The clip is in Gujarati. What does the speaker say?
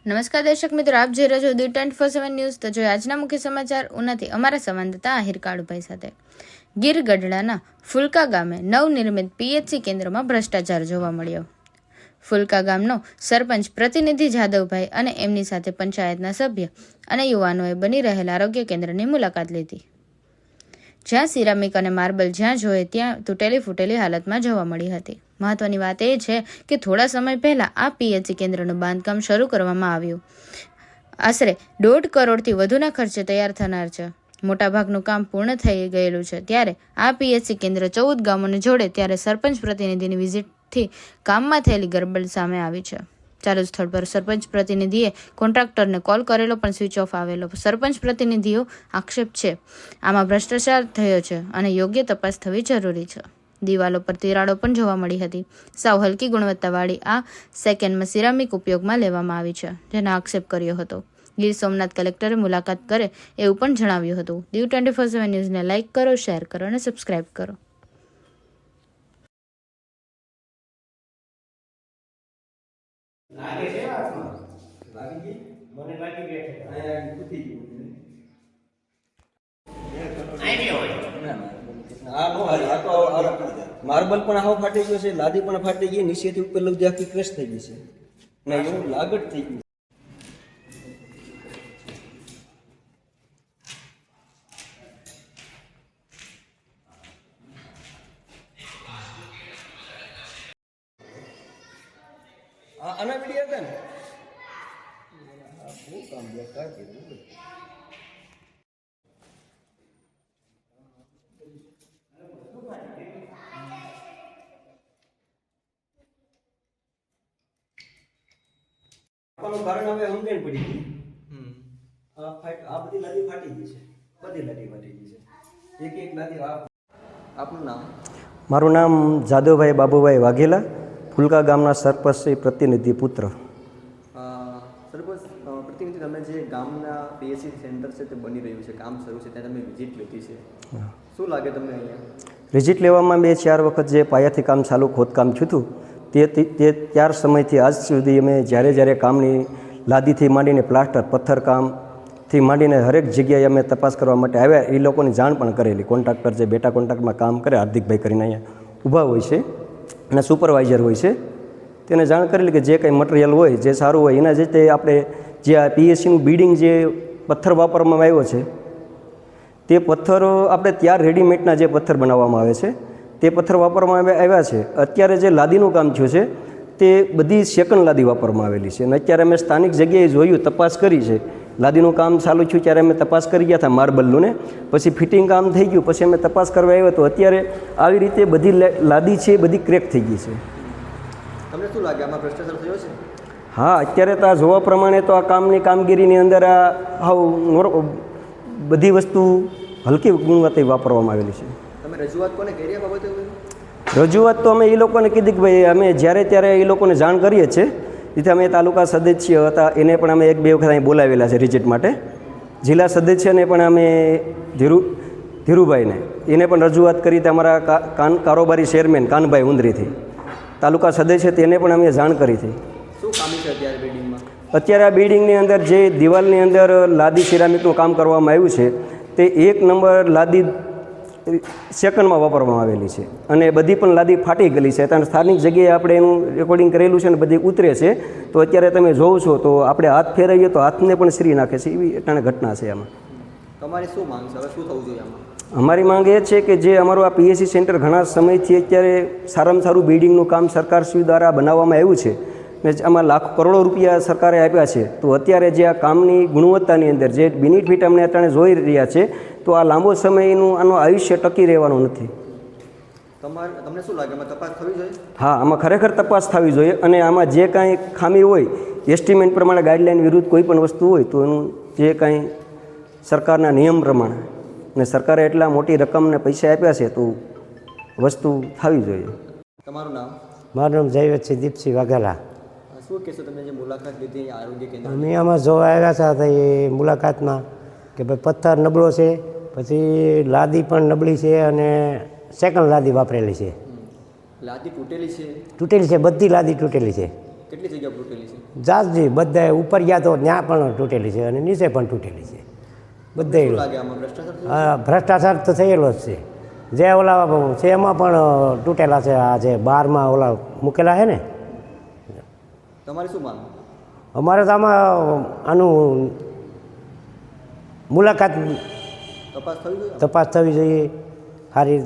નમસ્કાર દર્શક મિત્રો, આપ જોઈ રહ્યા છો દી 24/7 ન્યૂઝ। તો જોઈએ આજના મુખ્ય સમાચાર ઉનાથી અમારા સંવાદદાતા આહિર કાળુભાઈ સાથે। ગીર ગઢડાના ફુલકા ગામે નવનિર્મિત પીએચસી કેન્દ્રમાં ભ્રષ્ટાચાર જોવા મળ્યો। ફુલકા ગામનો સરપંચ પ્રતિનિધિ જાદવભાઈ અને એમની સાથે પંચાયતના સભ્ય અને યુવાનોએ બની રહેલા આરોગ્ય કેન્દ્રની મુલાકાત લીધી, જ્યાં સિરામિક અને માર્બલ જ્યાં જોઈએ ત્યાં તૂટેલી ફૂટેલી હાલતમાં જોવા મળી હતી। મહત્વની વાત એ છે કે થોડા સમય પહેલા આ પીએચસી કેન્દ્રનું બાંધકામ શરૂ કરવામાં આવ્યું। આશરે 1.5 કરોડથી વધુના ખર્ચે તૈયાર થનાર છે। મોટાભાગનું કામ પૂર્ણ થઈ ગયેલું છે, ત્યારે આ પીએચસી કેન્દ્ર 14 ગામોને જોડે, ત્યારે સરપંચ પ્રતિનિધિની વિઝિટથી કામમાં થયેલી ગરબડ સામે આવી છે। ચાલુ સ્થળ પર સરપંચ પ્રતિનિધિએ કોન્ટ્રાક્ટરને કોલ કરેલો પણ સ્વિચ ઓફ આવેલો। સરપંચ પ્રતિનિધિઓ આક્ષેપ છે આમાં ભ્રષ્ટાચાર થયો છે અને યોગ્ય તપાસ થવી જરૂરી છે। દિવાલો પર તિરાડો પણ જોવા મળી હતી। સાવ હલકી ગુણવત્તાવાળી આ સેકન્ડમાં સિરામિક ઉપયોગમાં લેવામાં આવી છે, જેનો આક્ષેપ કર્યો હતો। ગીર સોમનાથ કલેક્ટરે મુલાકાત કરે એવું પણ જણાવ્યું હતું। દીવ 24/7 ન્યૂઝને લાઇક કરો, શેર કરો અને સબસ્ક્રાઇબ કરો। લાગે છે હાથમાં લાગી ગઈ મને લાગી ગઈ છે આયા કૂટી ગયું આઈ ગયો આ નો આ તો માર્બલ પણ હાવ ફાટી ગયો છે, લાદી પણ ફાટી ગઈ, નીચેથી ઉપર લગી આખી ક્રેશ થઈ ગઈ છે ને એવું લાગત થઈ ગયું। આના વિડિયો હતા ને આ બહુ કામ બેકાર કર્યું। આપવાનું કારણ હવે સમજણ પડી ગઈ। આ બધી લાદી ફાટી ગઈ છે, બધી લાદી ફાટી ગઈ છે, એક લાદી। આપનું નામ? મારું નામ જાદવભાઈ બાબુભાઈ વાઘેલા, ફુલકા ગામના સરપંચ પ્રતિનિધિ પુત્ર। સરપંચ પ્રતિનિધિ, તમે જે ગામના પીએચસી સેન્ટર છે તે બની રહ્યું છે, કામ શરૂ છે, ત્યાં તમે વિઝિટ લીધી છે, શું લાગે તમને અહીંયા? વિઝિટ લેવામાં 2-4 વખત જે પાયાથી કામ ચાલુ ખોદકામ થયું હતું તે ત્યાર સમયથી આજ સુધી અમે જ્યારે કામની લાદીથી માંડીને પ્લાસ્ટર પથ્થરકામથી માંડીને હરેક જગ્યાએ અમે તપાસ કરવા માટે આવ્યા। એ લોકોની જાણ પણ કરેલી। કોન્ટ્રાક્ટર જે બેટા કોન્ટ્રાક્ટમાં કામ કરે, હાર્દિકભાઈ કરીને અહીંયા ઊભા હોય છે અને સુપરવાઇઝર હોય છે, તેને જાણ કરેલી કે જે કંઈ મટીરિયલ હોય જે સારું હોય એના જે તે આપણે જે આ પીએચસીનું બિલ્ડિંગ જે પથ્થર વાપરવામાં આવ્યો છે તે પથ્થરો આપણે ત્યાર રેડીમેડના જે પથ્થર બનાવવામાં આવે છે તે પથ્થર વાપરવામાં આવ્યા છે। અત્યારે જે લાદીનું કામ થયું છે તે બધી સેકન્ડ લાદી વાપરવામાં આવેલી છે અને અત્યારે અમે સ્થાનિક જગ્યાએ જોયું, તપાસ કરી છે। લાદીનું કામ ચાલુ થયું ત્યારે અમે તપાસ કરી ગયા હતા માર્બલનું ને, પછી ફિટિંગ કામ થઈ ગયું, પછી અમે તપાસ કરવા આવ્યા તો અત્યારે આવી રીતે બધી લાદી છે બધી ક્રેક થઈ ગઈ છે। તમને શું લાગે આમાં ભ્રષ્ટાચાર થયો છે? હા, અત્યારે તો આ જોવા પ્રમાણે તો આ કામગીરીની અંદર આ હાવ બધી વસ્તુ હલકી ગુણવત્તાએ વાપરવામાં આવેલી છે। તમે રજૂઆત કોને કરી આ બાબતે? રજૂઆત તો અમે એ લોકોને કીધી કે ભાઈ અમે જ્યારે ત્યારે એ લોકોને જાણ કરીએ છીએ। જેથી અમે તાલુકા સદસ્ય હતા એને પણ અમે 1-2 વખત અહીં બોલાવેલા છે વિઝિટ માટે। જિલ્લા સદસ્યને પણ અમે ધીરુભાઈને એને પણ રજૂઆત કરી હતી, અમારા કારોબારી ચેરમેન કાનભાઈ ઉંદરીથી તાલુકા સદસ્ય તેને પણ અમે જાણ કરી હતી। શું ખામી છે અત્યારે બિલ્ડિંગમાં? અત્યારે આ બિલ્ડિંગની અંદર જે દિવાલની અંદર લાદી સિરામિકનું કામ કરવામાં આવ્યું છે તે 1 નંબર લાદી સેકન્ડમાં વાપરવામાં આવેલી છે અને બધી પણ લાદી ફાટી ગયેલી છે। ત્યાં સ્થાનિક જગ્યાએ આપણે એનું રેકોર્ડિંગ કરેલું છે અને બધી ઉતરે છે, તો અત્યારે તમે જોવો છો તો આપણે હાથ ફેરવીએ તો હાથને પણ શ્રી નાખે છે, એવી અટાણે ઘટના છે આમાં। તમારી શું માંગ છે? હવે શું થવું જોઈએ આમાં? અમારી માંગ એ છે કે જે અમારું આ પીએચસી સેન્ટર ઘણા સમયથી અત્યારે સારામાં સારું બિલ્ડિંગનું કામ સરકારશ્રી દ્વારા બનાવવામાં આવ્યું છે ને આમાં લાખો કરોડો રૂપિયા સરકારે આપ્યા છે, તો અત્યારે જે આ કામની ગુણવત્તાની અંદર જે બેનિફિટ અમને અત્યારે જોઈ રહ્યા છે તો આ લાંબો સમયનું આનું આયુષ્ય ટકી રહેવાનું નથી। તમને શું લાગે આમાં તપાસ થવી જોઈએ? હા, આમાં ખરેખર તપાસ થવી જોઈએ અને આમાં જે કાંઈ ખામી હોય, એસ્ટિમેટ પ્રમાણે ગાઈડલાઈન વિરુદ્ધ કોઈ પણ વસ્તુ હોય તો એનું જે કાંઈ સરકારના નિયમ પ્રમાણે ને સરકારે એટલા મોટી રકમને પૈસા આપ્યા છે તો વસ્તુ થવી જોઈએ। તમારું નામ? મારું નામ જયવતસિંહ દીપસિંહ વાઘેલા। શું કહેશો તમે જે મુલાકાત લીધી આરોગ્ય કેન્દ્ર? અમે આમાં જોવા આવ્યા હતા તો એ મુલાકાતમાં કે ભાઈ પથ્થર નબળો છે, પછી લાદી પણ નબળી છે અને સેકન્ડ લાદી વાપરેલી છે। લાદી તૂટેલી છે? તૂટેલી છે, બધી લાદી તૂટેલી છે। કેટલી જગ્યા તૂટેલી છે? જાતજી બધાએ ઉપર ગયા તો ત્યાં પણ તૂટેલી છે અને નીચે પણ તૂટેલી છે બધે. શું લાગે આમાં ભ્રષ્ટાચાર થયો? હા, ભ્રષ્ટાચાર તો થયેલો જ છે. જે ઓલા છે એમાં પણ તૂટેલા છે. આ જે બારમાં ઓલા મૂકેલા છે ને, તમારી શું માંગ? અમારે તો આમાં આનું મુલાકાત તપાસ થવી જોઈએ? તપાસ થવી જોઈએ સારી રીતે.